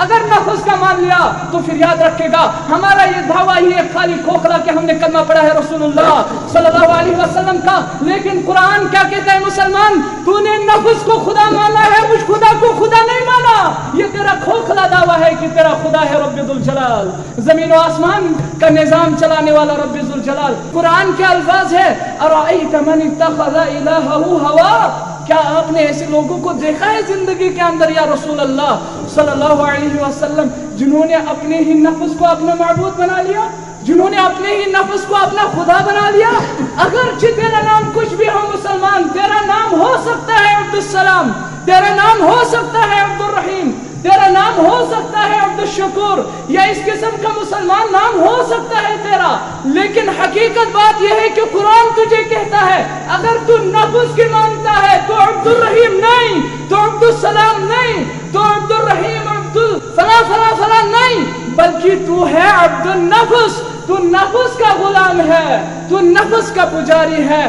اگر نفس کا مان لیا تو پھر یاد رکھے گا ہمارا یہ دعویٰ ہی ایک خالی کھوکھلا کہ ہم نے کلمہ پڑھا ہے رسول اللہ صلی اللہ علیہ وسلم کا، لیکن قرآن کیا کہتا ہے مسلمان، تو نے نفس کو خدا مانا ہے، مجھ خدا کو خدا نہیں مانا. یہ تیرا کھوکھلا دعویٰ ہے کہ تیرا خدا ہے رب ذوالجلال، زمین و آسمان کا نظام چلانے والا رب ذوالجلال. قرآن کے الفاظ ہے ارأیت من اتخذ الہہ ہوا، کیا آپ نے ایسے لوگوں کو دیکھا ہے زندگی کے اندر یا رسول اللہ صلی اللہ علیہ وسلم جنہوں نے اپنے ہی نفس کو اپنا معبود بنا لیا، جنہوں نے اپنے ہی نفس کو اپنا خدا بنا لیا؟ اگرچہ تیرا نام کچھ بھی ہو مسلمان، تیرا نام ہو سکتا ہے عبدالسلام، تیرا نام ہو سکتا ہے عبدالرحیم، تیرا نام ہو سکتا ہے عبدالشکور، یا اس قسم کا مسلمان نام ہو سکتا ہے تیرا، لیکن حقیقت بات یہ ہے کہ قرآن تجھے کہتا ہے اگر تو نفس کی مانتا ہے تو عبدالرحیم نہیں، تو عبدالسلام نہیں، تو عبدالرحیم فلاں فلاں فلاں نہیں، بلکہ تو ہے عبد النفس، تو نفس کا غلام ہے، تو نفس کا پجاری ہے.